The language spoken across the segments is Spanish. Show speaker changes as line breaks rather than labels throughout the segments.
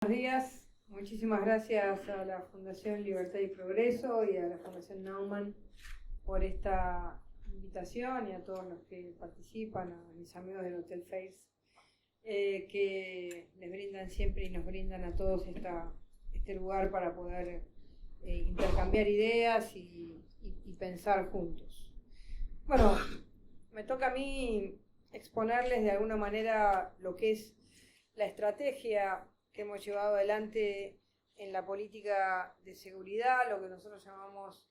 Buenos días, muchísimas gracias a la Fundación Libertad y Progreso y a la Fundación Naumann por esta invitación y a todos los que participan, a mis amigos del Hotel Face, que les brindan siempre y nos brindan a todos este lugar para poder intercambiar ideas y pensar juntos. Bueno, me toca a mí exponerles de alguna manera lo que es la estrategia que hemos llevado adelante en la política de seguridad, lo que nosotros llamamos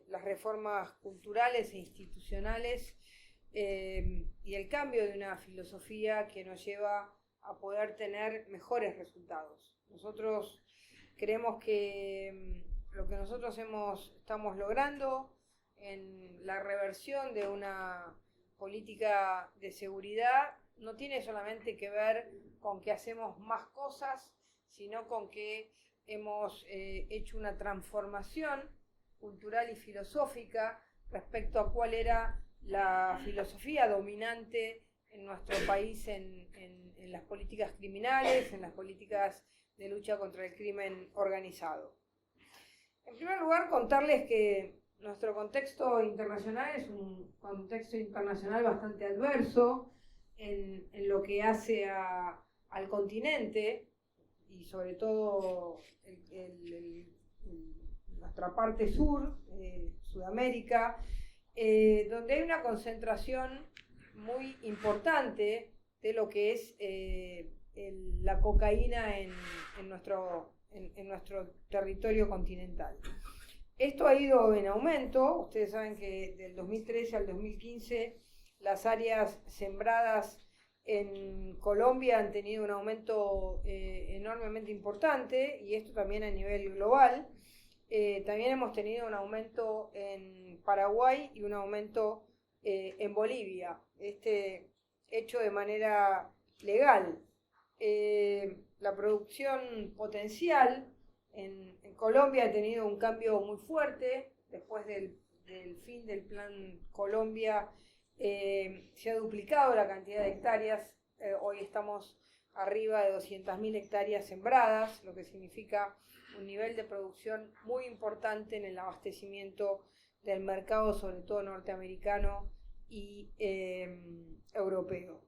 las reformas culturales e institucionales y el cambio de una filosofía que nos lleva a poder tener mejores resultados. Nosotros creemos que lo que nosotros estamos logrando en la reversión de una política de seguridad no tiene solamente que ver con que hacemos más cosas, sino con que hemos hecho una transformación cultural y filosófica respecto a cuál era la filosofía dominante en nuestro país en las políticas criminales, en las políticas de lucha contra el crimen organizado. En primer lugar, contarles que nuestro contexto internacional es un contexto internacional bastante adverso en lo que hace al continente y sobre todo nuestra parte sur, Sudamérica, donde hay una concentración muy importante de lo que es la cocaína en nuestro territorio continental. Esto ha ido en aumento. Ustedes saben que del 2013 al 2015 las áreas sembradas en Colombia han tenido un aumento enormemente importante, y esto también a nivel global. También hemos tenido un aumento en Paraguay y un aumento en Bolivia, hecho de manera legal. La producción potencial en Colombia ha tenido un cambio muy fuerte después del fin del Plan Colombia. Se ha duplicado la cantidad de hectáreas. Hoy estamos arriba de 200.000 hectáreas sembradas, lo que significa un nivel de producción muy importante en el abastecimiento del mercado, sobre todo norteamericano y europeo.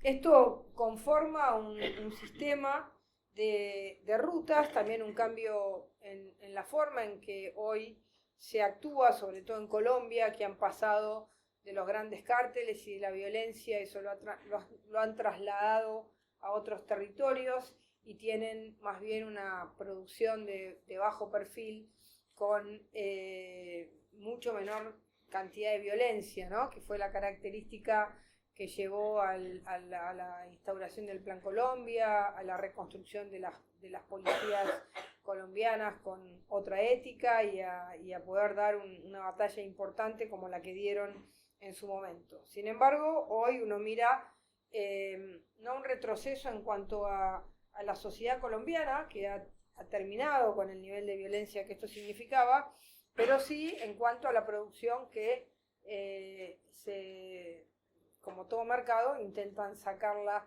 Esto conforma un sistema de rutas, también un cambio en la forma en que hoy se actúa, sobre todo en Colombia, que han pasado de los grandes cárteles y de la violencia, eso lo han trasladado a otros territorios y tienen más bien una producción de bajo perfil con mucho menor cantidad de violencia, ¿no? Que fue la característica que llevó a la instauración del Plan Colombia, a la reconstrucción de las policías colombianas con otra ética y a poder dar una batalla importante como la que dieron en su momento. Sin embargo, hoy uno mira no un retroceso en cuanto a la sociedad colombiana, que ha terminado con el nivel de violencia que esto significaba, pero sí en cuanto a la producción que como todo mercado, intentan sacarla,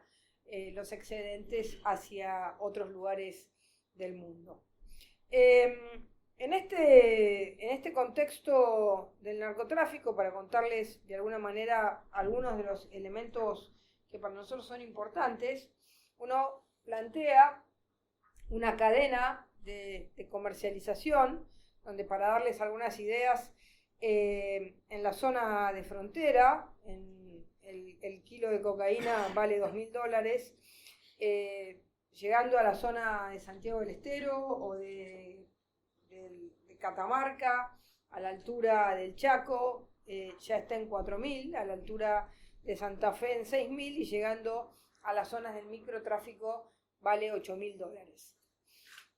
los excedentes hacia otros lugares del mundo. En este contexto del narcotráfico, para contarles de alguna manera algunos de los elementos que para nosotros son importantes, uno plantea una cadena de comercialización, donde, para darles algunas ideas, en la zona de frontera, el kilo de cocaína vale $2.000, llegando a la zona de Santiago del Estero o de Catamarca, a la altura del Chaco, ya está en 4.000, a la altura de Santa Fe en 6.000, y llegando a las zonas del microtráfico vale $8.000.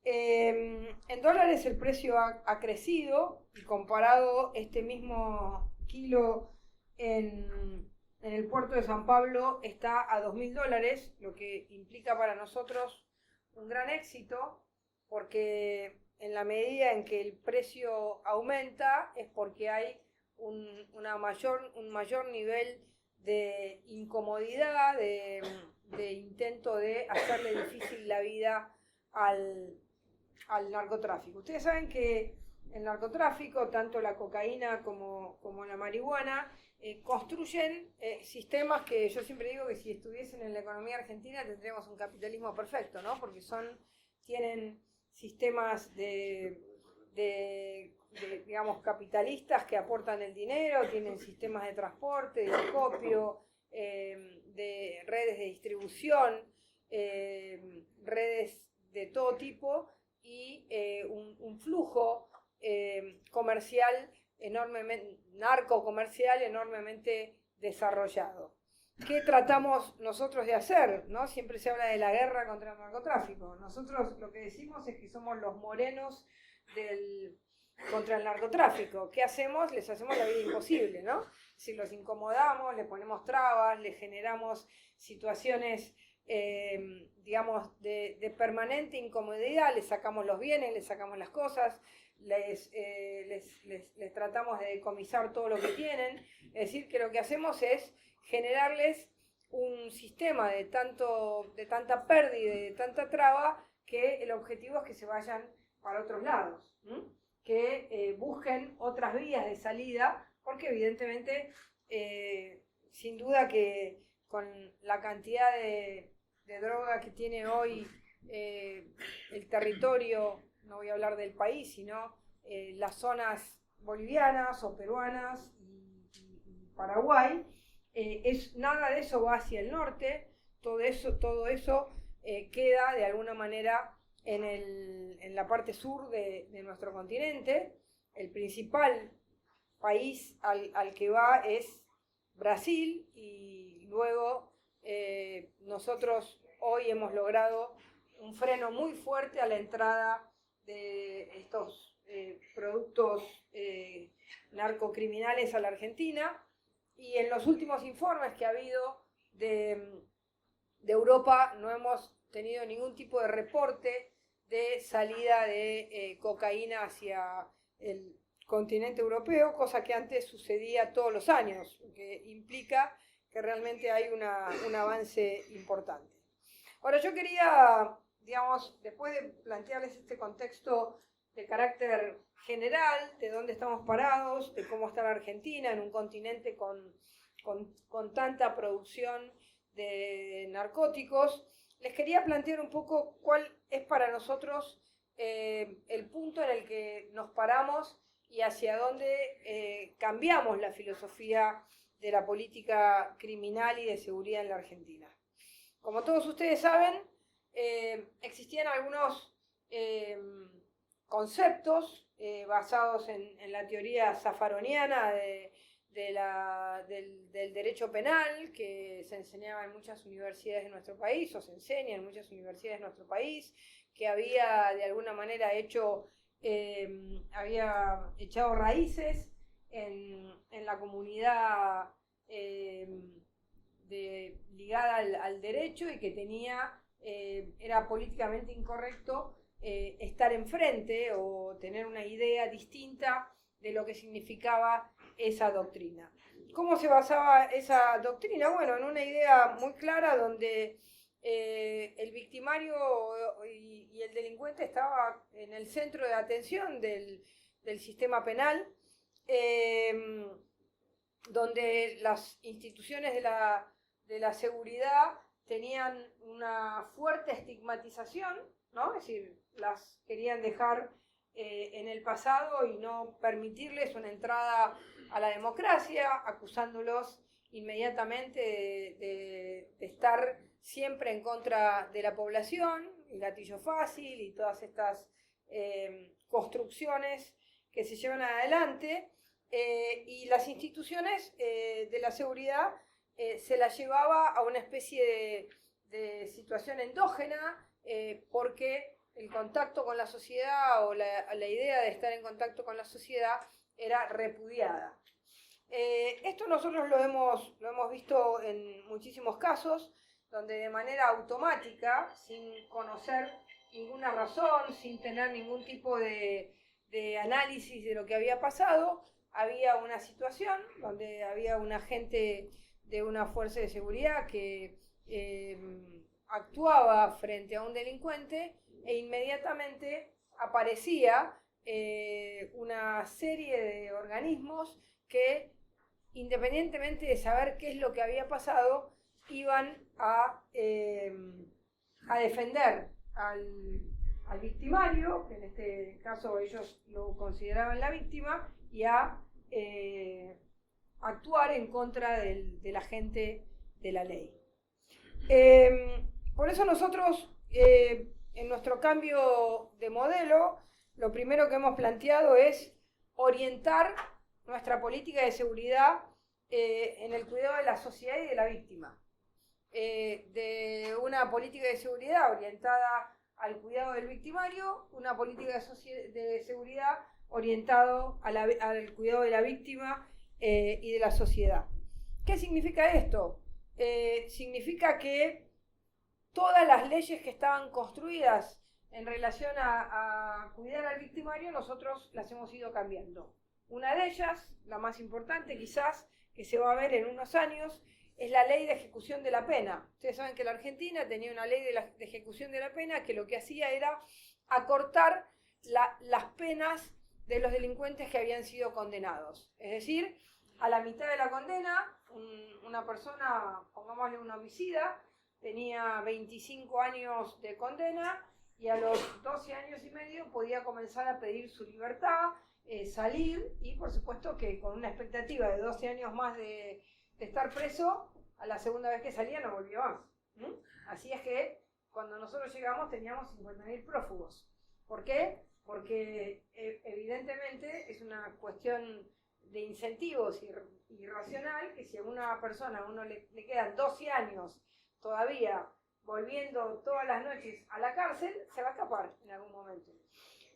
En dólares el precio ha crecido, y comparado este mismo kilo en el puerto de San Pablo está a $2.000, lo que implica para nosotros un gran éxito, porque en la medida en que el precio aumenta es porque hay un mayor nivel de incomodidad, de de intento de hacerle difícil la vida al narcotráfico. Ustedes saben que el narcotráfico, tanto la cocaína como la marihuana, construyen sistemas que yo siempre digo que si estuviesen en la economía argentina tendríamos un capitalismo perfecto, ¿no? Porque tienen sistemas digamos, capitalistas que aportan el dinero, tienen sistemas de transporte, de acopio, de redes de distribución, redes de todo tipo y un flujo comercial narcocomercial enormemente desarrollado. ¿Qué tratamos nosotros de hacer? ¿No? Siempre se habla de la guerra contra el narcotráfico. Nosotros lo que decimos es que somos los morenos contra el narcotráfico. ¿Qué hacemos? Les hacemos la vida imposible, ¿no? Si los incomodamos, le ponemos trabas, le generamos situaciones, digamos, de permanente incomodidad, les sacamos los bienes, les sacamos las cosas, les tratamos de decomisar todo lo que tienen. Es decir, que lo que hacemos es generarles un sistema de tanta pérdida y de tanta traba que el objetivo es que se vayan para otros lados, que busquen otras vías de salida, porque evidentemente, sin duda que con la cantidad de droga que tiene hoy el territorio, no voy a hablar del país, sino las zonas bolivianas o peruanas y Paraguay, nada de eso va hacia el norte, todo eso queda de alguna manera en la parte sur de nuestro continente. El principal país al que va es Brasil, y luego nosotros hoy hemos logrado un freno muy fuerte a la entrada de estos productos narcocriminales a la Argentina, y en los últimos informes que ha habido de Europa no hemos tenido ningún tipo de reporte de salida de cocaína hacia el continente europeo, cosa que antes sucedía todos los años, que implica que realmente hay un avance importante. Ahora, yo quería, digamos, después de plantearles este contexto de carácter general, de dónde estamos parados, de cómo está la Argentina en un continente con tanta producción de narcóticos, les quería plantear un poco cuál es para nosotros el punto en el que nos paramos y hacia dónde cambiamos la filosofía de la política criminal y de seguridad en la Argentina. Como todos ustedes saben, existían algunos conceptos basados en la teoría zaffaroniana del derecho penal, que se enseñaba en muchas universidades de nuestro país, o se enseña en muchas universidades de nuestro país, que había de alguna manera había echado raíces en la comunidad ligada al derecho, y que era políticamente incorrecto estar enfrente o tener una idea distinta de lo que significaba esa doctrina. ¿Cómo se basaba esa doctrina? Bueno, en una idea muy clara donde el victimario y el delincuente estaba en el centro de atención del sistema penal, donde las instituciones de la seguridad tenían una fuerte estigmatización, ¿no? Es decir, las querían dejar en el pasado y no permitirles una entrada a la democracia, acusándolos inmediatamente de estar siempre en contra de la población, el gatillo fácil y todas estas construcciones que se llevan adelante, y las instituciones de la seguridad se las llevaba a una especie de situación endógena, porque el contacto con la sociedad o la idea de estar en contacto con la sociedad era repudiada. Esto nosotros lo hemos visto en muchísimos casos, donde de manera automática, sin conocer ninguna razón, sin tener ningún tipo de análisis de lo que había pasado, había una situación donde había un agente de una fuerza de seguridad que actuaba frente a un delincuente e inmediatamente aparecía una serie de organismos que, independientemente de saber qué es lo que había pasado, iban a defender al victimario, que en este caso ellos lo consideraban la víctima, y a actuar en contra del agente de la ley. Por eso nosotros, en nuestro cambio de modelo, lo primero que hemos planteado es orientar nuestra política de seguridad en el cuidado de la sociedad y de la víctima. De una política de seguridad orientada al cuidado del victimario, una política de seguridad orientado al cuidado de la víctima y de la sociedad. ¿Qué significa esto? Significa que todas las leyes que estaban construidas en relación a cuidar al victimario, nosotros las hemos ido cambiando. Una de ellas, la más importante quizás, que se va a ver en unos años, es la ley de ejecución de la pena. Ustedes saben que la Argentina tenía una ley de ejecución de la pena que lo que hacía era acortar las penas de los delincuentes que habían sido condenados. Es decir, a la mitad de la condena, una persona, pongámosle un homicida, tenía 25 años de condena y a los 12 años y medio podía comenzar a pedir su libertad, salir, y por supuesto que con una expectativa de 12 años más de estar preso, a la segunda vez que salía no volvía más. Así es que cuando nosotros llegamos teníamos 50.000 prófugos. ¿Por qué? Porque evidentemente es una cuestión de incentivos irracional, que si a una persona uno le quedan 12 años todavía volviendo todas las noches a la cárcel, se va a escapar en algún momento.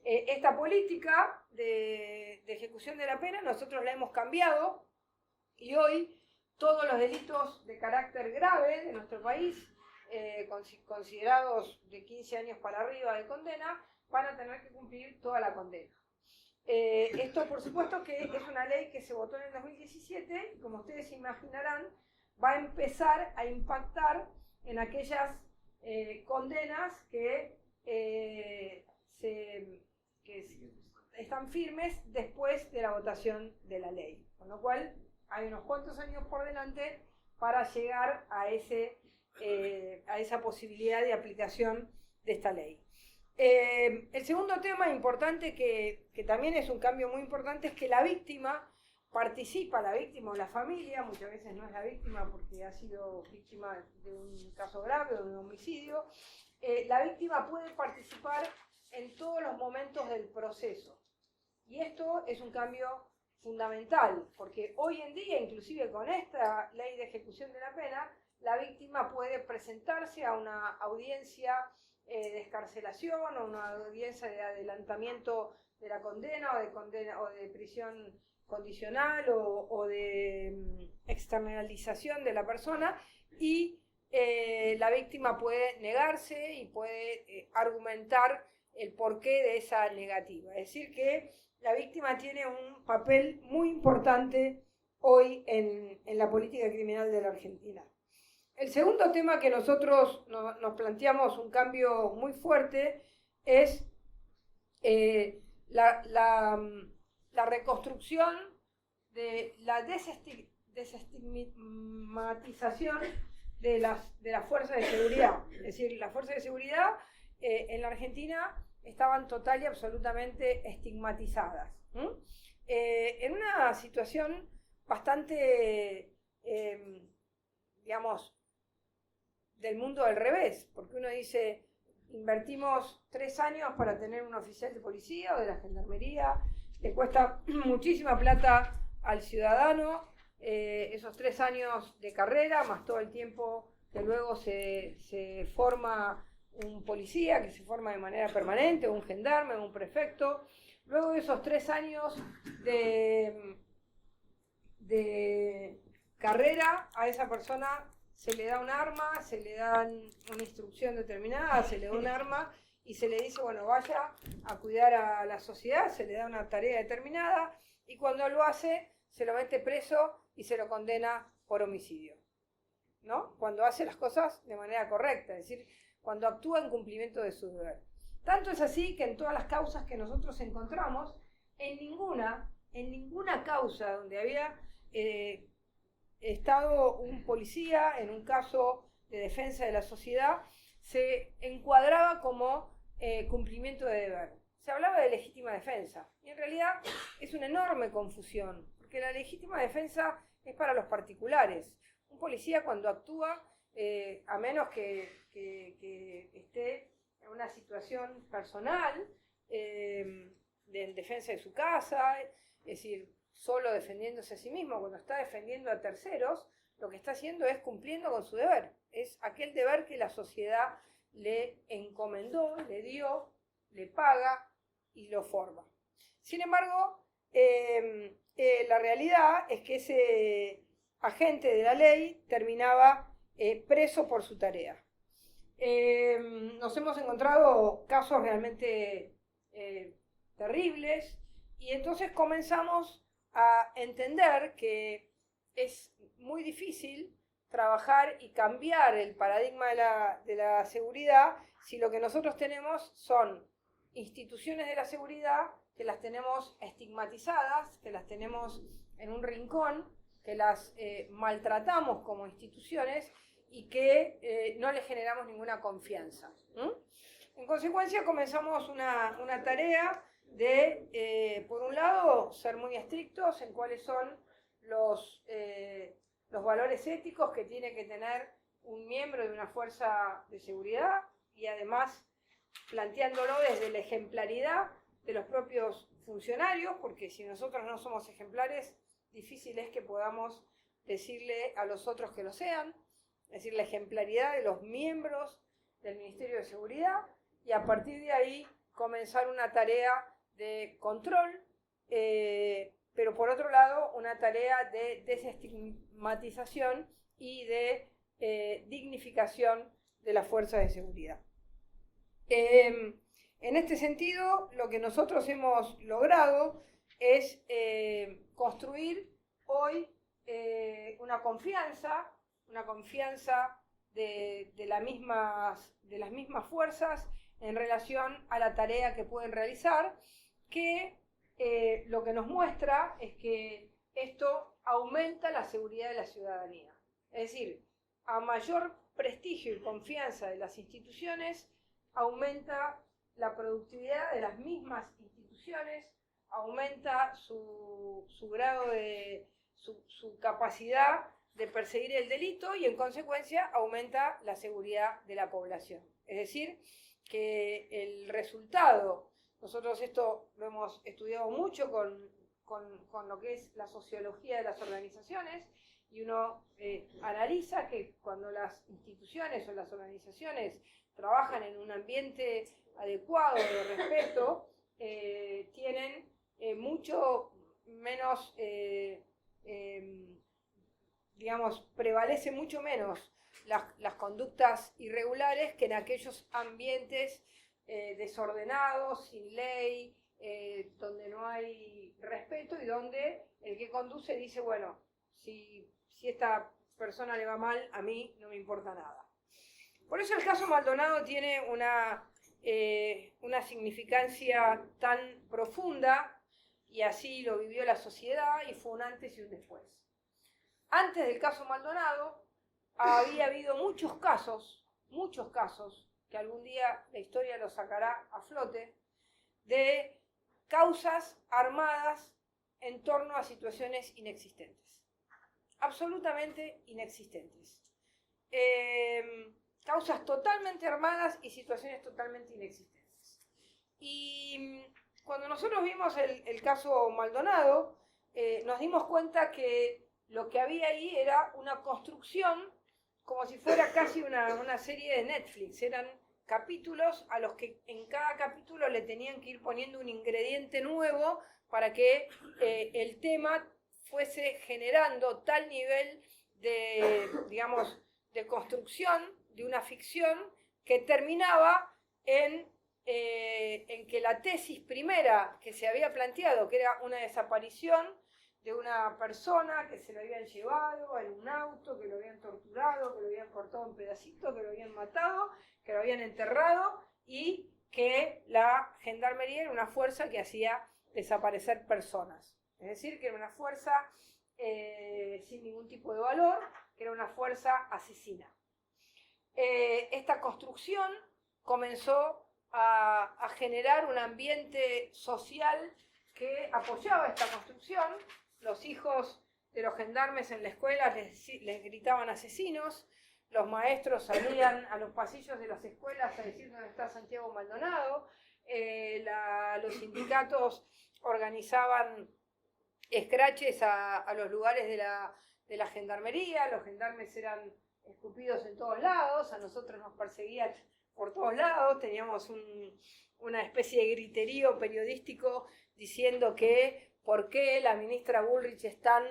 Esta política de ejecución de la pena nosotros la hemos cambiado y hoy todos los delitos de carácter grave de nuestro país, considerados de 15 años para arriba de condena, van a tener que cumplir toda la condena. Esto, por supuesto, que es una ley que se votó en el 2017 y, como ustedes imaginarán, va a empezar a impactar en aquellas condenas que están firmes después de la votación de la ley. Con lo cual, hay unos cuantos años por delante para llegar a esa posibilidad de aplicación de esta ley. El segundo tema importante, que también es un cambio muy importante, es que la víctima participa, la víctima o la familia, muchas veces no es la víctima porque ha sido víctima de un caso grave o de un homicidio, la víctima puede participar en todos los momentos del proceso. Y esto es un cambio fundamental, porque hoy en día, inclusive con esta ley de ejecución de la pena, la víctima puede presentarse a una audiencia de excarcelación o una audiencia de adelantamiento de la condena o de prisión condicional o de externalización de la persona, y la víctima puede negarse y puede argumentar el porqué de esa negativa. Es decir, que la víctima tiene un papel muy importante hoy en la política criminal de la Argentina. El segundo tema que nosotros nos planteamos un cambio muy fuerte es la reconstrucción de la desestigmatización de las fuerzas de seguridad. Es decir, las fuerzas de seguridad en la Argentina estaban total y absolutamente estigmatizadas. En una situación bastante, digamos, del mundo del revés, porque uno dice, invertimos 3 años para tener un oficial de policía o de la gendarmería, le cuesta muchísima plata al ciudadano, esos 3 años de carrera, más todo el tiempo que luego se forma un policía, que se forma de manera permanente, un gendarme, un prefecto. Luego de esos 3 años de carrera, a esa persona se le da un arma, se le da una instrucción determinada, se le da un arma y se le dice, bueno, vaya a cuidar a la sociedad, se le da una tarea determinada y cuando lo hace se lo mete preso y se lo condena por homicidio. ¿no? Cuando hace las cosas de manera correcta, es decir, cuando actúa en cumplimiento de su deber. Tanto es así que en todas las causas que nosotros encontramos, en ninguna causa donde había estado un policía, en un caso de defensa de la sociedad, se encuadraba como cumplimiento de deber. Se hablaba de legítima defensa, y en realidad es una enorme confusión, porque la legítima defensa es para los particulares. Un policía cuando actúa, a menos que esté en una situación personal, en defensa de su casa, es decir, solo defendiéndose a sí mismo, cuando está defendiendo a terceros, lo que está haciendo es cumpliendo con su deber. Es aquel deber que la sociedad le encomendó, le dio, le paga y lo forma. Sin embargo, la realidad es que ese agente de la ley terminaba preso por su tarea. Nos hemos encontrado casos realmente terribles, y entonces comenzamos a entender que es muy difícil trabajar y cambiar el paradigma de la seguridad si lo que nosotros tenemos son instituciones de la seguridad que las tenemos estigmatizadas, que las tenemos en un rincón, que las maltratamos como instituciones y que no les generamos ninguna confianza. En consecuencia, comenzamos una tarea de, por un lado, ser muy estrictos en cuáles son los valores éticos que tiene que tener un miembro de una fuerza de seguridad, y además planteándolo desde la ejemplaridad de los propios funcionarios, porque si nosotros no somos ejemplares, difícil es que podamos decirle a los otros que lo sean. Es decir, la ejemplaridad de los miembros del Ministerio de Seguridad, y a partir de ahí comenzar una tarea de control, pero por otro lado una tarea de desestigmatización y de dignificación de las fuerzas de seguridad. En este sentido, lo que nosotros hemos logrado es construir hoy una confianza de las mismas fuerzas en relación a la tarea que pueden realizar, que lo que nos muestra es que esto aumenta la seguridad de la ciudadanía. Es decir, a mayor prestigio y confianza de las instituciones, aumenta la productividad de las mismas instituciones, aumenta su grado de su capacidad de perseguir el delito, y en consecuencia aumenta la seguridad de la población. Es decir, que el resultado, nosotros esto lo hemos estudiado mucho con lo que es la sociología de las organizaciones, y uno analiza que cuando las instituciones o las organizaciones trabajan en un ambiente adecuado de respeto, tienen mucho menos, prevalece mucho menos las conductas irregulares que en aquellos ambientes desordenados, sin ley, donde no hay respeto, y donde el que conduce dice, bueno, si esta persona le va mal, a mí no me importa nada. Por eso el caso Maldonado tiene una significancia tan profunda, y así lo vivió la sociedad, y fue un antes y un después. Antes del caso Maldonado había habido muchos casos, que algún día la historia los sacará a flote, de causas armadas en torno a situaciones inexistentes, absolutamente inexistentes. Causas totalmente armadas y situaciones totalmente inexistentes. Y cuando nosotros vimos el caso Maldonado, nos dimos cuenta que lo que había ahí era una construcción, como si fuera casi una serie de Netflix. Eran capítulos a los que en cada capítulo le tenían que ir poniendo un ingrediente nuevo para que el tema fuese generando tal nivel de construcción de una ficción, que terminaba en que la tesis primera que se había planteado, que era una desaparición de una persona que se lo habían llevado en un auto, que lo habían torturado, que lo habían cortado en pedacitos, que lo habían matado, que lo habían enterrado y que la gendarmería era una fuerza que hacía desaparecer personas. Es decir, que era una fuerza sin ningún tipo de valor, que era una fuerza asesina. Esta construcción comenzó a generar un ambiente social que apoyaba esta construcción. Los hijos de los gendarmes en la escuela les gritaban asesinos, los maestros salían a los pasillos de las escuelas a decir dónde está Santiago Maldonado, los sindicatos organizaban escraches a los lugares de la gendarmería, los gendarmes eran escupidos en todos lados, a nosotros nos perseguían por todos lados, teníamos una especie de griterío periodístico diciendo que por qué la ministra Bullrich es tan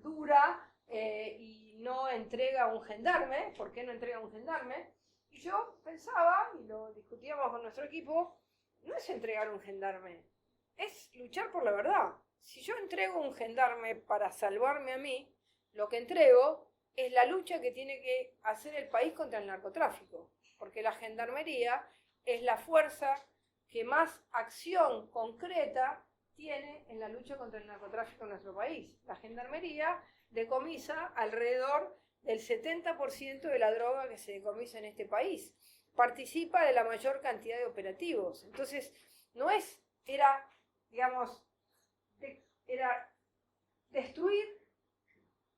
dura y no entrega a un gendarme, ¿por qué no entrega a un gendarme? Y yo pensaba, y lo discutíamos con nuestro equipo, no es entregar a un gendarme, es luchar por la verdad. Si yo entrego un gendarme para salvarme a mí, lo que entrego es la lucha que tiene que hacer el país contra el narcotráfico, porque la gendarmería es la fuerza que más acción concreta tiene en la lucha contra el narcotráfico en nuestro país. La gendarmería decomisa alrededor del 70% de la droga que se decomisa en este país. Participa de la mayor cantidad de operativos. Entonces, era destruir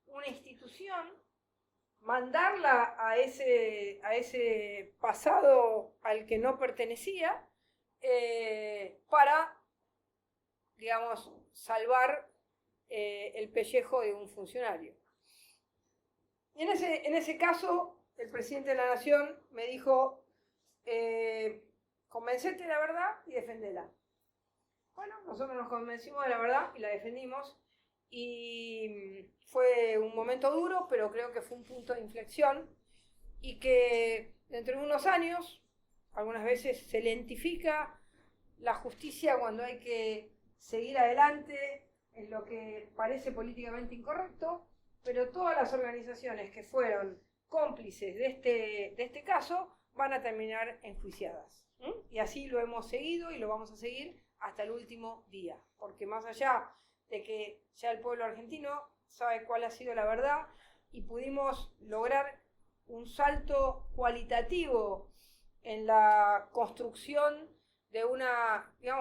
una institución, mandarla a ese pasado al que no pertenecía, para, salvar el pellejo de un funcionario. Y en ese caso, el presidente de la Nación me dijo, convencete de la verdad y defendela. Bueno, nosotros nos convencimos de la verdad y la defendimos, y fue un momento duro, pero creo que fue un punto de inflexión, y que dentro de unos años, algunas veces se lentifica la justicia cuando hay que seguir adelante en lo que parece políticamente incorrecto, pero todas las organizaciones que fueron cómplices de este caso van a terminar enjuiciadas. Y así lo hemos seguido y lo vamos a seguir hasta el último día, porque más allá de que ya el pueblo argentino sabe cuál ha sido la verdad y pudimos lograr un salto cualitativo en la construcción de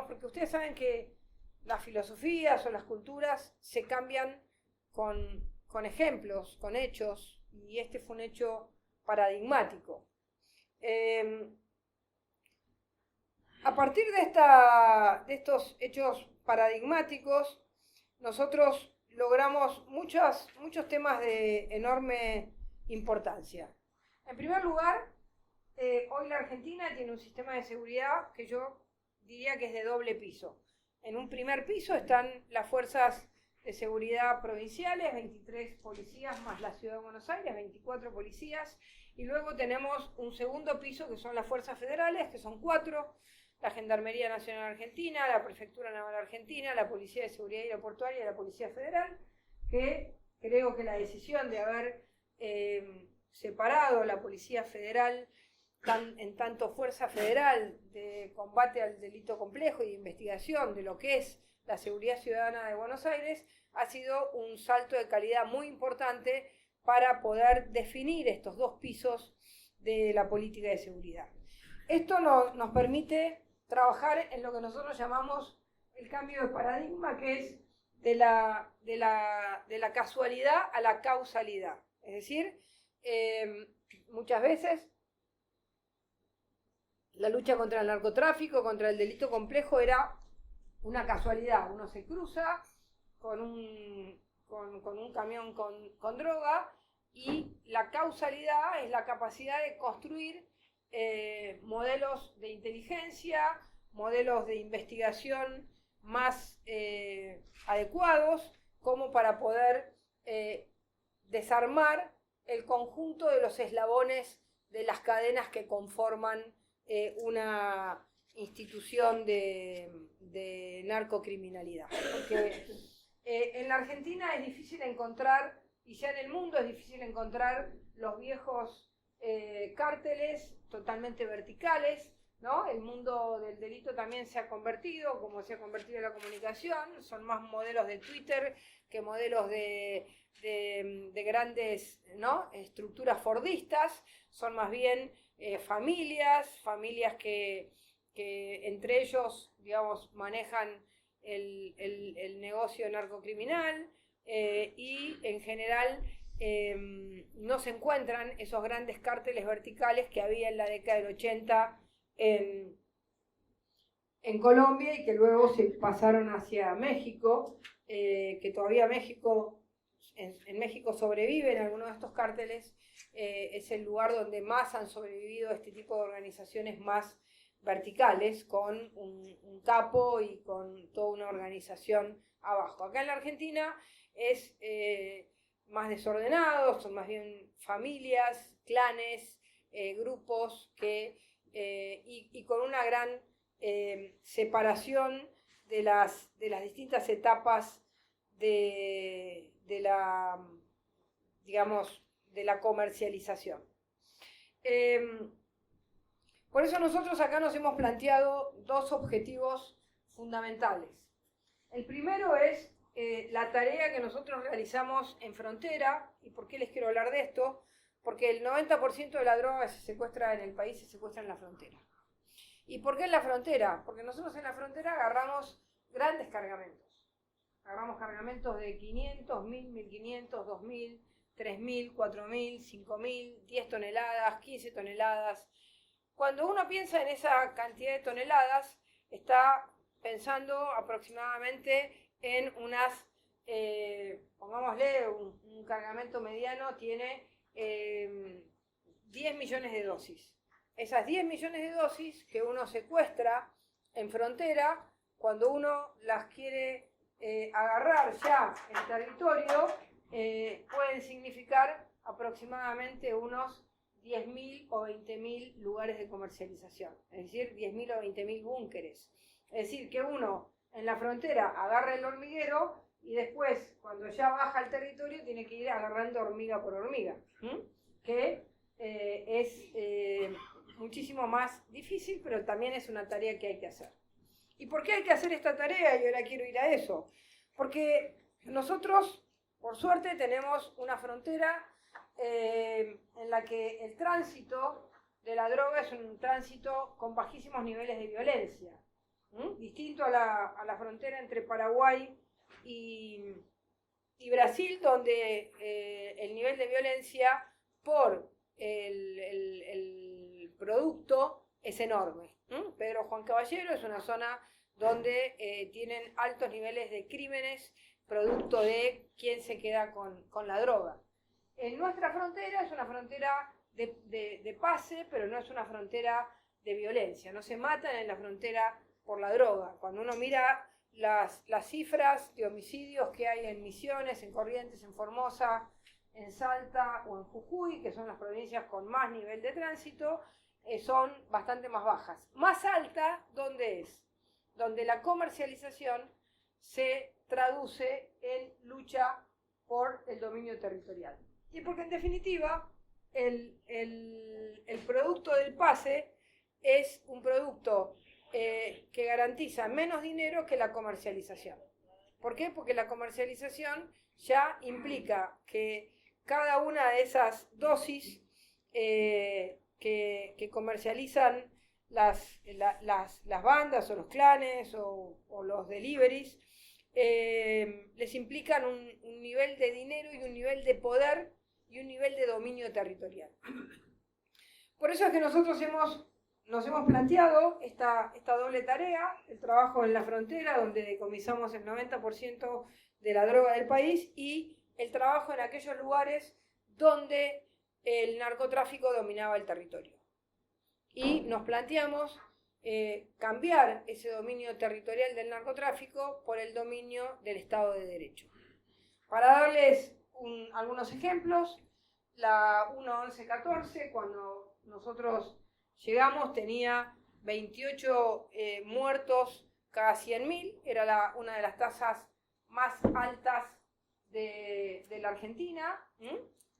porque ustedes saben que las filosofías o las culturas se cambian con ejemplos, con hechos, y este fue un hecho paradigmático. A partir de estos hechos paradigmáticos, nosotros logramos muchos temas de enorme importancia. En primer lugar, hoy la Argentina tiene un sistema de seguridad que yo diría que es de doble piso. En un primer piso están las fuerzas de seguridad provinciales, 23 policías más la Ciudad de Buenos Aires, 24 policías, y luego tenemos un segundo piso que son las fuerzas federales, que son 4, la Gendarmería Nacional Argentina, la Prefectura Naval Argentina, la Policía de Seguridad Aeroportuaria y la Policía Federal, que creo que la decisión de haber separado la Policía Federal en tanto fuerza federal de combate al delito complejo y de investigación de lo que es la seguridad ciudadana de Buenos Aires ha sido un salto de calidad muy importante para poder definir estos dos pisos de la política de seguridad. Esto nos permite trabajar en lo que nosotros llamamos el cambio de paradigma, que es de la casualidad a la causalidad. Es decir, muchas veces la lucha contra el narcotráfico, contra el delito complejo era una casualidad. Uno se cruza con un camión con droga, y la causalidad es la capacidad de construir modelos de inteligencia, modelos de investigación más adecuados, como para poder desarmar el conjunto de los eslabones de las cadenas que conforman una institución de narcocriminalidad. Porque en la Argentina es difícil encontrar, y ya en el mundo es difícil encontrar los viejos cárteles totalmente verticales, ¿no? El mundo del delito también se ha convertido, como se ha convertido la comunicación, son más modelos de Twitter que modelos de grandes, ¿no?, estructuras fordistas, son más bien familias que entre ellos, digamos, manejan el negocio narcocriminal y en general no se encuentran esos grandes cárteles verticales que había en la década del 80 en Colombia y que luego se pasaron hacia México, que todavía en México sobreviven algunos de estos cárteles, es el lugar donde más han sobrevivido este tipo de organizaciones más verticales, con un capo y con toda una organización abajo. Acá en la Argentina es más desordenado, son más bien familias, clanes, grupos y con una gran separación de las distintas etapas de la comercialización. Por eso nosotros acá nos hemos planteado dos objetivos fundamentales. El primero es la tarea que nosotros realizamos en frontera. ¿Y por qué les quiero hablar de esto? Porque el 90% de la droga que se secuestra en el país se secuestra en la frontera. ¿Y por qué en la frontera? Porque nosotros en la frontera agarramos grandes cargamentos. Agarramos cargamentos de 500, 1000, 1500, 2000, 3000, 4000, 5000, 10 toneladas, 15 toneladas. Cuando uno piensa en esa cantidad de toneladas, está pensando aproximadamente en unas, pongámosle, un cargamento mediano tiene 10 millones de dosis. Esas 10 millones de dosis que uno secuestra en frontera, cuando uno las quiere agarrar ya en territorio, pueden significar aproximadamente unos 10.000 o 20.000 lugares de comercialización, es decir, 10.000 o 20.000 búnkeres. Es decir, que uno en la frontera agarra el hormiguero y después, cuando ya baja al territorio, tiene que ir agarrando hormiga por hormiga, que es muchísimo más difícil, pero también es una tarea que hay que hacer. ¿Y por qué hay que hacer esta tarea? Y ahora quiero ir a eso. Porque nosotros, por suerte, tenemos una frontera en la que el tránsito de la droga es un tránsito con bajísimos niveles de violencia, distinto a la frontera entre Paraguay y Brasil, donde el nivel de violencia por el producto es enorme. Pedro Juan Caballero es una zona donde tienen altos niveles de crímenes producto de quién se queda con la droga. En nuestra frontera es una frontera de pase, pero no es una frontera de violencia. No se matan en la frontera por la droga. Cuando uno mira las cifras de homicidios que hay en Misiones, en Corrientes, en Formosa, en Salta o en Jujuy, que son las provincias con más nivel de tránsito, son bastante más bajas. Más alta, ¿dónde es? Donde la comercialización se traduce en lucha por el dominio territorial. Y porque en definitiva el producto del pase es un producto que garantiza menos dinero que la comercialización. ¿Por qué? Porque la comercialización ya implica que cada una de esas dosis que comercializan las bandas o los clanes o los deliveries, les implican un nivel de dinero y un nivel de poder y un nivel de dominio territorial. Por eso es que nosotros nos hemos planteado esta doble tarea, el trabajo en la frontera, donde decomisamos el 90% de la droga del país, y el trabajo en aquellos lugares donde el narcotráfico dominaba el territorio. Y nos planteamos cambiar ese dominio territorial del narcotráfico por el dominio del Estado de Derecho. Para darles algunos ejemplos, la 1114, cuando nosotros llegamos, tenía 28 muertos cada 100.000, era una de las tasas más altas de la Argentina.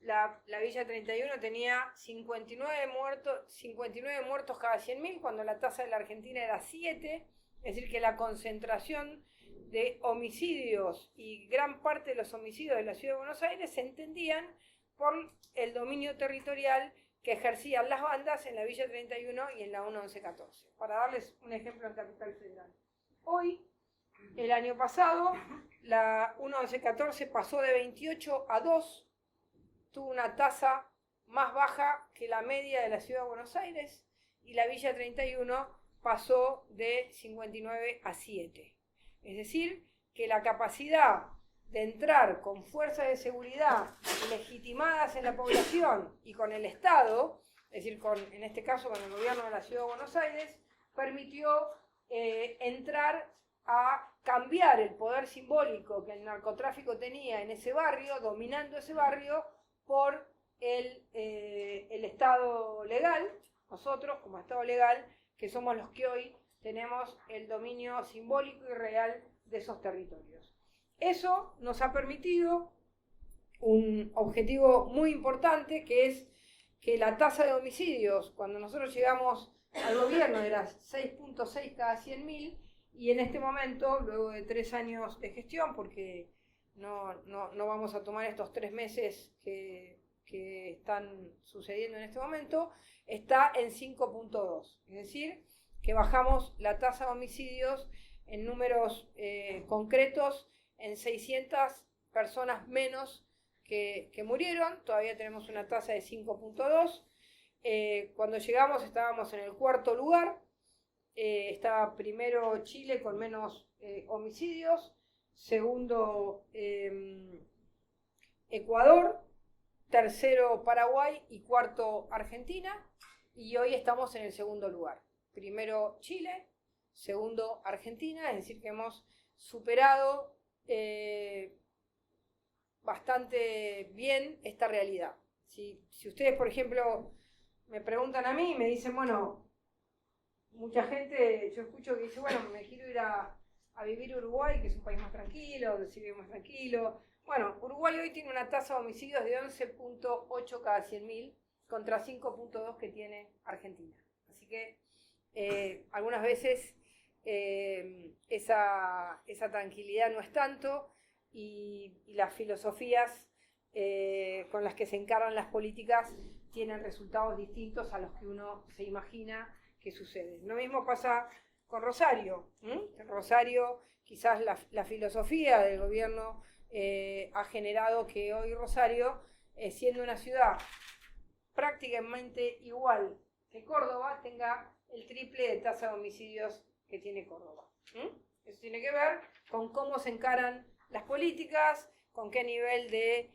La Villa 31 tenía 59 muertos cada 100.000, cuando la tasa de la Argentina era 7, es decir, que la concentración de homicidios y gran parte de los homicidios de la Ciudad de Buenos Aires se entendían por el dominio territorial que ejercían las bandas en la Villa 31 y en la 1114. Para darles un ejemplo en Capital Federal. Hoy, el año pasado, la 1114 pasó de 28 a 2, tuvo una tasa más baja que la media de la Ciudad de Buenos Aires, y la Villa 31 pasó de 59 a 7. Es decir, que la capacidad de entrar con fuerzas de seguridad legitimadas en la población y con el Estado, es decir, en este caso con el gobierno de la Ciudad de Buenos Aires, permitió entrar a cambiar el poder simbólico que el narcotráfico tenía en ese barrio, dominando ese barrio, por el Estado legal, nosotros como Estado legal, que somos los que hoy tenemos el dominio simbólico y real de esos territorios. Eso nos ha permitido un objetivo muy importante, que es que la tasa de homicidios, cuando nosotros llegamos al gobierno, era 6.6 cada 100.000, y en este momento, luego de 3 años de gestión, porque no vamos a tomar estos 3 meses que están sucediendo en este momento, está en 5.2. Es decir, que bajamos la tasa de homicidios en números concretos en 600 personas menos que murieron. Todavía tenemos una tasa de 5.2. Cuando llegamos estábamos en el 4.º lugar. Estaba primero Chile con menos homicidios, segundo Ecuador, tercero Paraguay y cuarto Argentina, y hoy estamos en el 2.º lugar. Primero Chile, segundo Argentina, es decir que hemos superado bastante bien esta realidad. Si ustedes, por ejemplo, me preguntan a mí y me dicen, bueno, mucha gente, yo escucho que dice, bueno, me quiero ir a vivir a Uruguay, que es un país más tranquilo, donde se vive más tranquilo. Bueno, Uruguay hoy tiene una tasa de homicidios de 11.8 cada 100.000 contra 5.2 que tiene Argentina. Así que algunas veces esa tranquilidad no es tanto, y las filosofías con las que se encaran las políticas tienen resultados distintos a los que uno se imagina que suceden. Lo mismo pasa con Rosario. En Rosario quizás la filosofía del gobierno ha generado que hoy Rosario, siendo una ciudad prácticamente igual que Córdoba, tenga el triple de tasa de homicidios que tiene Córdoba. Eso tiene que ver con cómo se encaran las políticas, con qué nivel de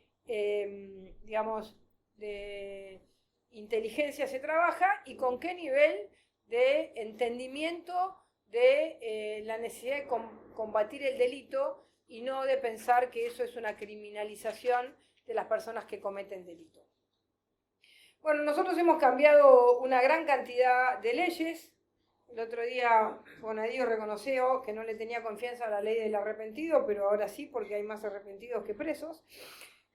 inteligencia se trabaja y con qué nivel de entendimiento de la necesidad de combatir el delito, y no de pensar que eso es una criminalización de las personas que cometen delito. Bueno, nosotros hemos cambiado una gran cantidad de leyes. El otro día Bonadío reconoció que no le tenía confianza a la ley del arrepentido, pero ahora sí, porque hay más arrepentidos que presos.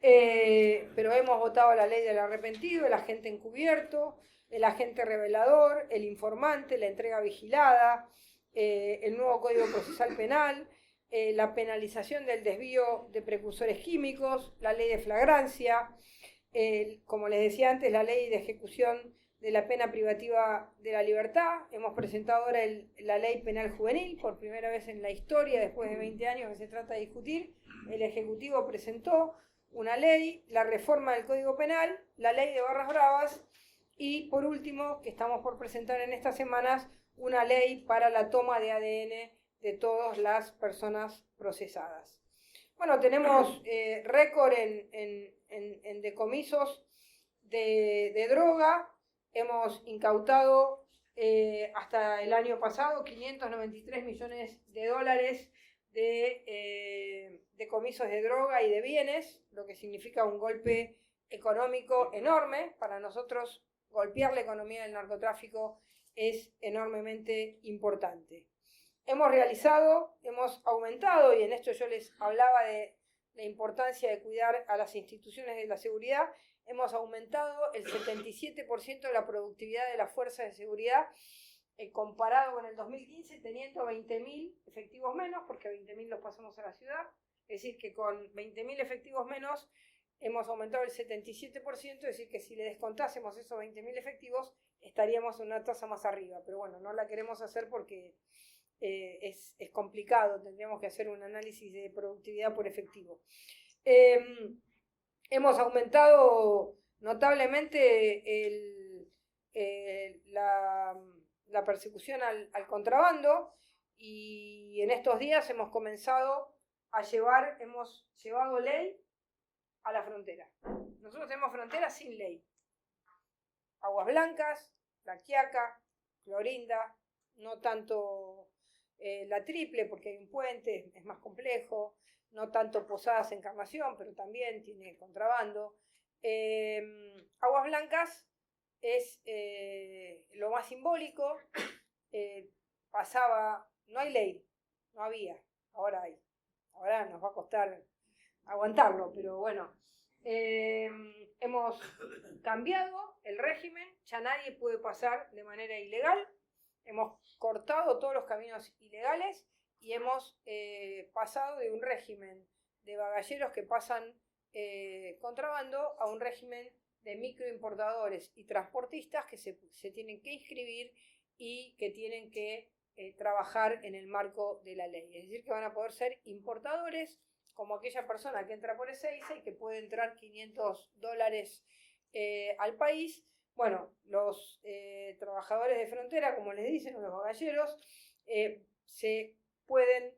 Pero hemos votado la ley del arrepentido, el agente encubierto, el agente revelador, el informante, la entrega vigilada, el nuevo Código Procesal Penal, la penalización del desvío de precursores químicos, la ley de flagrancia, como les decía antes, la ley de ejecución de la pena privativa de la libertad. Hemos presentado ahora la ley penal juvenil, por primera vez en la historia, después de 20 años que se trata de discutir. El Ejecutivo presentó una ley, la reforma del Código Penal, la ley de barras bravas, y por último, que estamos por presentar en estas semanas, una ley para la toma de ADN de todas las personas procesadas. Bueno, tenemos récord en decomisos de droga. Hemos incautado hasta el año pasado 593 millones de dólares de decomisos de droga y de bienes, lo que significa un golpe económico enorme. Para nosotros golpear la economía del narcotráfico es enormemente importante. Hemos aumentado, y en esto yo les hablaba de la importancia de cuidar a las instituciones de la seguridad, hemos aumentado el 77% de la productividad de las fuerzas de seguridad, comparado con el 2015, teniendo 20.000 efectivos menos, porque 20.000 los pasamos a la ciudad, es decir, que con 20.000 efectivos menos hemos aumentado el 77%, es decir, que si le descontásemos esos 20.000 efectivos, estaríamos en una tasa más arriba, pero bueno, no la queremos hacer porque es complicado, tendríamos que hacer un análisis de productividad por efectivo. Hemos aumentado notablemente la persecución al contrabando, y en estos días hemos llevado ley a la frontera. Nosotros tenemos fronteras sin ley. Aguas Blancas, La Quiaca, Clorinda, no tanto La Triple, porque hay un puente, es más complejo, no tanto Posadas Encarnación, pero también tiene contrabando. Aguas Blancas es lo más simbólico, no hay ley, no había, ahora hay. Ahora nos va a costar aguantarlo, pero bueno. Hemos cambiado el régimen, ya nadie puede pasar de manera ilegal, hemos cortado todos los caminos ilegales y hemos pasado de un régimen de bagalleros que pasan contrabando a un régimen de microimportadores y transportistas que se tienen que inscribir y que tienen que trabajar en el marco de la ley. Es decir, que van a poder ser importadores, como aquella persona que entra por Ezeiza y que puede entrar $500 al país. Bueno, los trabajadores de frontera, como les dicen, o los bagalleros, se pueden,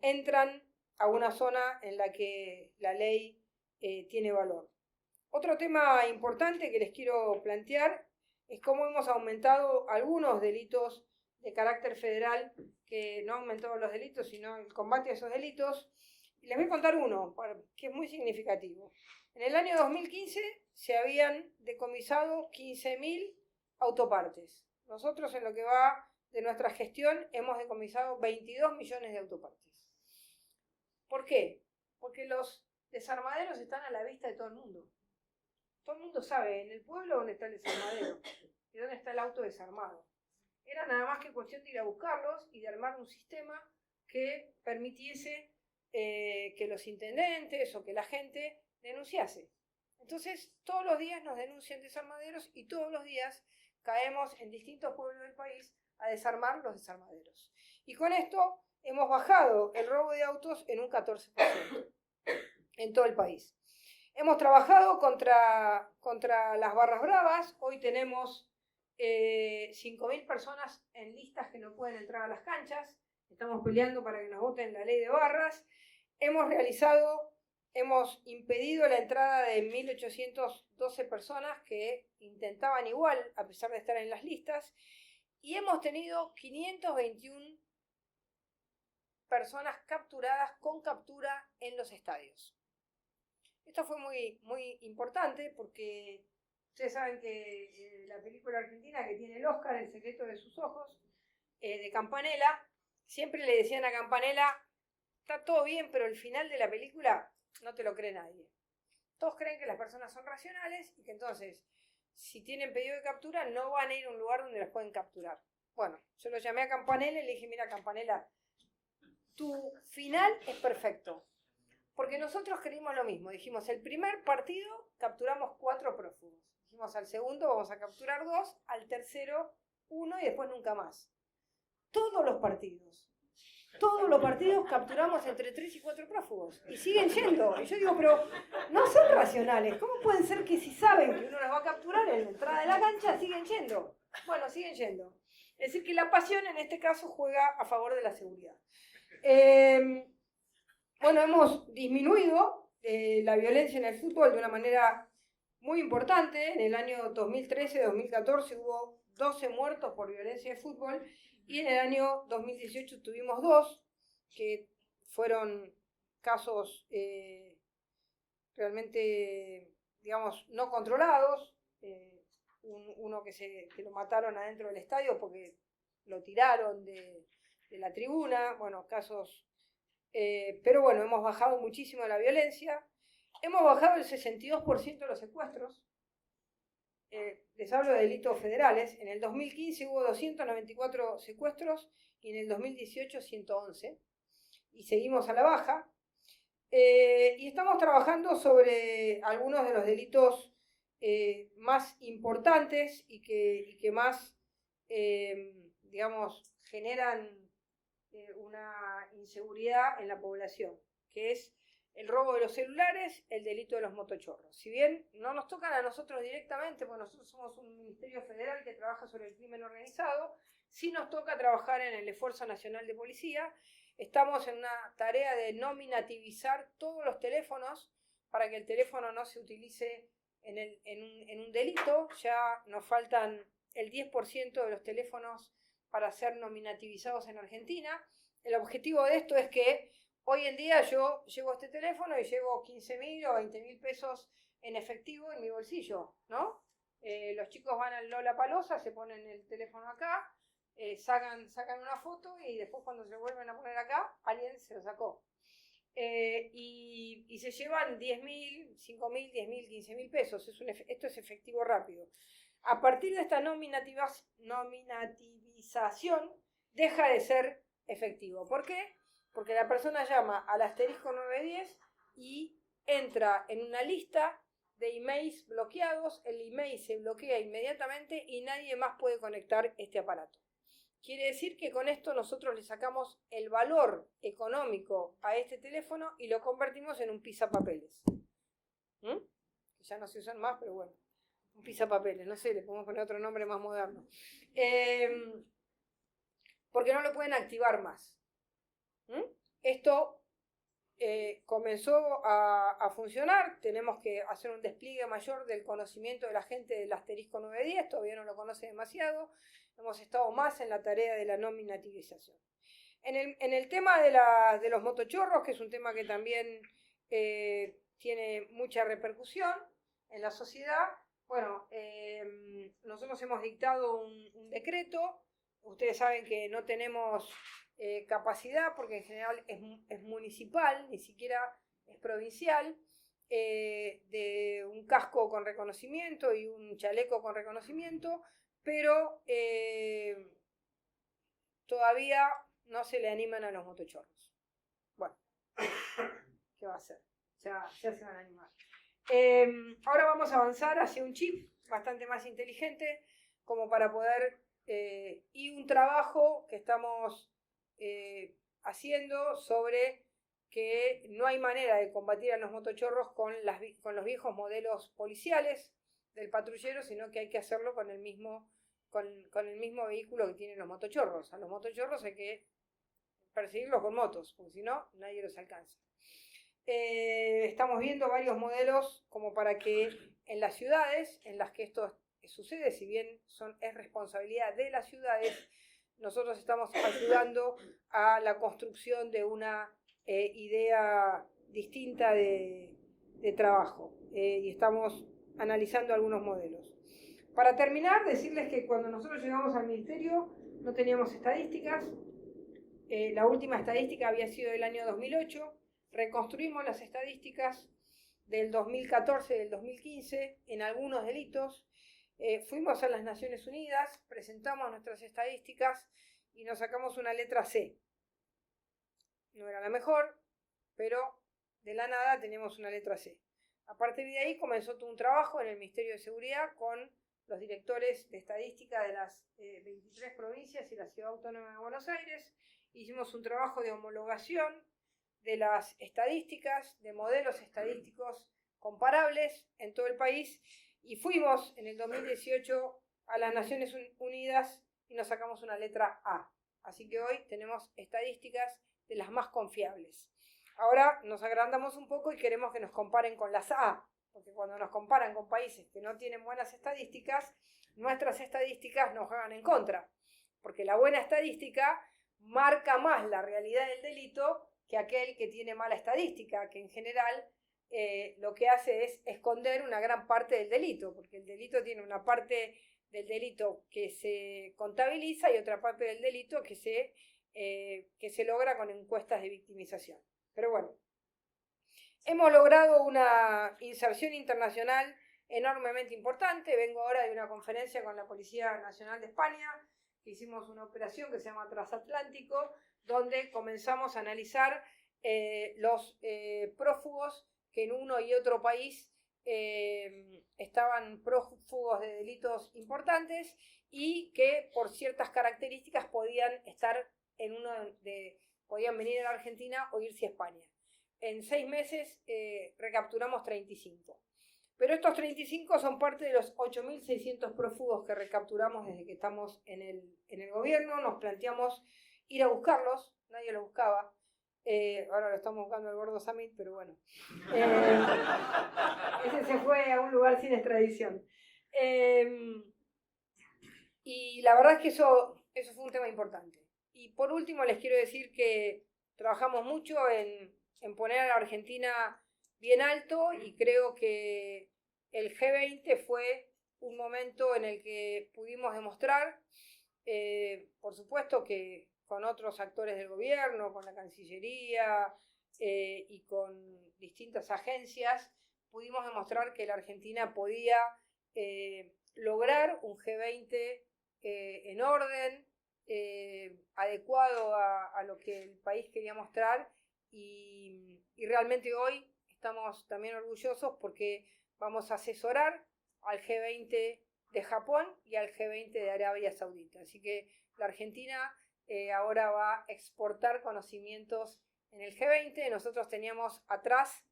entran a una zona en la que la ley tiene valor. Otro tema importante que les quiero plantear es cómo hemos aumentado algunos delitos de carácter federal, que no ha aumentado los delitos, sino el combate a esos delitos. Y les voy a contar uno, que es muy significativo. En el año 2015 se habían decomisado 15.000 autopartes. Nosotros, en lo que va de nuestra gestión, hemos decomisado 22 millones de autopartes. ¿Por qué? Porque los desarmaderos están a la vista de todo el mundo. Todo el mundo sabe en el pueblo dónde está el desarmadero y dónde está el auto desarmado. Era nada más que cuestión de ir a buscarlos y de armar un sistema que permitiese que los intendentes o que la gente denunciase. Entonces, todos los días nos denuncian desarmaderos y todos los días caemos en distintos pueblos del país a desarmar los desarmaderos. Y con esto hemos bajado el robo de autos en un 14% en todo el país. Hemos trabajado contra las barras bravas. Hoy tenemos 5.000 personas en listas que no pueden entrar a las canchas. Estamos peleando para que nos voten la ley de barras. Hemos impedido la entrada de 1.812 personas que intentaban igual, a pesar de estar en las listas. Y hemos tenido 521 personas capturadas con captura en los estadios. Esto fue muy, muy importante porque ustedes saben que la película argentina que tiene el Oscar, El secreto de sus ojos, de Campanella, siempre le decían a Campanella, está todo bien, pero el final de la película no te lo cree nadie. Todos creen que las personas son racionales y que entonces, si tienen pedido de captura, no van a ir a un lugar donde las pueden capturar. Bueno, yo lo llamé a Campanella y le dije, mira, Campanella, tu final es perfecto. Porque nosotros creímos lo mismo. Dijimos, el primer partido capturamos 4 prófugos. Dijimos, al segundo vamos a capturar 2, al tercero 1 y después nunca más. Todos los partidos capturamos entre 3 y 4 prófugos. Y siguen yendo. Y yo digo, pero no son racionales. ¿Cómo pueden ser que si saben que uno los va a capturar en la entrada de la cancha, siguen yendo? Bueno, siguen yendo. Es decir, que la pasión en este caso juega a favor de la seguridad. Bueno, hemos disminuido la violencia en el fútbol de una manera muy importante. En el año 2013-2014 hubo 12 muertos por violencia de fútbol y en el año 2018 tuvimos 2, que fueron casos realmente, digamos, no controlados. uno que lo mataron adentro del estadio porque lo tiraron de la tribuna, bueno, casos, pero bueno, hemos bajado muchísimo la violencia, hemos bajado el 62% de los secuestros. Les hablo de delitos federales. En el 2015 hubo 294 secuestros y en el 2018 111. Y seguimos a la baja. Y estamos trabajando sobre algunos de los delitos más importantes y que más, digamos, generan una inseguridad en la población, que es el robo de los celulares, el delito de los motochorros. Si bien no nos tocan a nosotros directamente, porque nosotros somos un ministerio federal que trabaja sobre el crimen organizado, sí nos toca trabajar en el Esfuerzo Nacional de Policía. Estamos en una tarea de nominativizar todos los teléfonos para que el teléfono no se utilice en un delito. Ya nos faltan el 10% de los teléfonos para ser nominativizados en Argentina. El objetivo de esto es que hoy en día yo llevo este teléfono y llevo 15.000 o 20.000 pesos en efectivo en mi bolsillo, ¿no? Los chicos van al Lollapalooza, se ponen el teléfono acá, sacan una foto y después cuando se lo vuelven a poner acá, alguien se lo sacó. Y se llevan 10.000, 5.000, 10.000, 15.000 pesos. Esto es efectivo rápido. A partir de esta nominativización, deja de ser efectivo. ¿Por qué? Porque la persona llama al asterisco 910 y entra en una lista de emails bloqueados, el email se bloquea inmediatamente y nadie más puede conectar este aparato. Quiere decir que con esto nosotros le sacamos el valor económico a este teléfono y lo convertimos en un pisapapeles. Que ya no se usan más, pero bueno, un pisapapeles, no sé, le podemos poner otro nombre más moderno. Porque no lo pueden activar más. Esto comenzó a funcionar, tenemos que hacer un despliegue mayor del conocimiento de la gente del asterisco 910, todavía no lo conoce demasiado, hemos estado más en la tarea de la nominativización. En el tema de los motochorros, que es un tema que también tiene mucha repercusión en la sociedad, bueno, nosotros hemos dictado un decreto. Ustedes saben que no tenemos capacidad, porque en general es municipal, ni siquiera es provincial, de un casco con reconocimiento y un chaleco con reconocimiento, pero todavía no se le animan a los motochorros. Bueno, ¿qué va a hacer? Ya se van a animar. Ahora vamos a avanzar hacia un chip bastante más inteligente, como para poder, y un trabajo que estamos haciendo sobre que no hay manera de combatir a los motochorros con los viejos modelos policiales del patrullero, sino que hay que hacerlo con el mismo vehículo que tienen los motochorros. A los motochorros hay que perseguirlos con motos, porque si no, nadie los alcanza. Estamos viendo varios modelos como para que en las ciudades en las que esto sucede, si bien es responsabilidad de las ciudades, nosotros estamos ayudando a la construcción de una idea distinta de trabajo, y estamos analizando algunos modelos. Para terminar, decirles que cuando nosotros llegamos al ministerio no teníamos estadísticas. La última estadística había sido del año 2008. Reconstruimos las estadísticas del 2014 y del 2015 en algunos delitos. Fuimos a las Naciones Unidas, presentamos nuestras estadísticas y nos sacamos una letra C. No era la mejor, pero de la nada teníamos una letra C. A partir de ahí comenzó todo un trabajo en el Ministerio de Seguridad con los directores de estadística de las 23 provincias y la Ciudad Autónoma de Buenos Aires. Hicimos un trabajo de homologación de las estadísticas, de modelos estadísticos comparables en todo el país, y fuimos en el 2018 a las Naciones Unidas y nos sacamos una letra A. Así que hoy tenemos estadísticas de las más confiables. Ahora nos agrandamos un poco y queremos que nos comparen con las A, porque cuando nos comparan con países que no tienen buenas estadísticas, nuestras estadísticas nos juegan en contra, porque la buena estadística marca más la realidad del delito que aquel que tiene mala estadística, que en general lo que hace es esconder una gran parte del delito, porque el delito tiene una parte del delito que se contabiliza y otra parte del delito que se logra con encuestas de victimización. Pero bueno, hemos logrado una inserción internacional enormemente importante. Vengo ahora de una conferencia con la Policía Nacional de España, que hicimos una operación que se llama Transatlántico, donde comenzamos a analizar los prófugos que en uno y otro país estaban prófugos de delitos importantes y que por ciertas características podían estar podían venir a la Argentina o irse a España. En 6 meses recapturamos 35. Pero estos 35 son parte de los 8.600 prófugos que recapturamos desde que estamos en el gobierno. Nos planteamos ir a buscarlos, nadie los buscaba. Ahora lo estamos buscando el Gordo Samit, pero bueno. Ese se fue a un lugar sin extradición. Y la verdad es que eso fue un tema importante. Y por último les quiero decir que trabajamos mucho en poner a la Argentina bien alto, y creo que el G20 fue un momento en el que pudimos demostrar, por supuesto que con otros actores del gobierno, con la Cancillería y con distintas agencias, pudimos demostrar que la Argentina podía lograr un G20 en orden, adecuado a lo que el país quería mostrar, y realmente hoy estamos también orgullosos porque vamos a asesorar al G20 de Japón y al G20 de Arabia Saudita. Así que la Argentina ahora va a exportar conocimientos en el G20. Nosotros teníamos atrás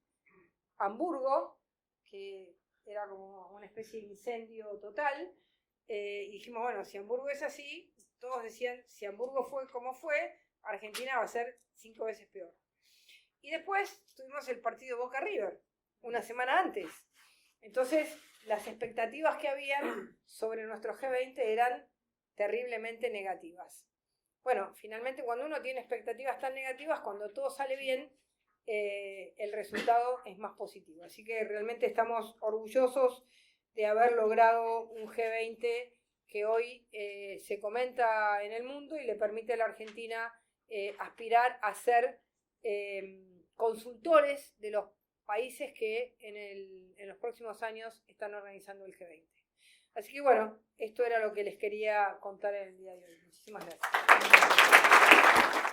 Hamburgo, que era como una especie de incendio total, y dijimos, bueno, si Hamburgo es así, todos decían, si Hamburgo fue como fue, Argentina va a ser 5 veces peor. Y después tuvimos el partido Boca River, una semana antes. Entonces, las expectativas que habían sobre nuestro G20 eran terriblemente negativas. Bueno, finalmente cuando uno tiene expectativas tan negativas, cuando todo sale bien, el resultado es más positivo. Así que realmente estamos orgullosos de haber logrado un G20 que hoy se comenta en el mundo y le permite a la Argentina aspirar a ser consultores de los países que en los próximos años están organizando el G20. Así que bueno, esto era lo que les quería contar en el día de hoy. Muchísimas gracias.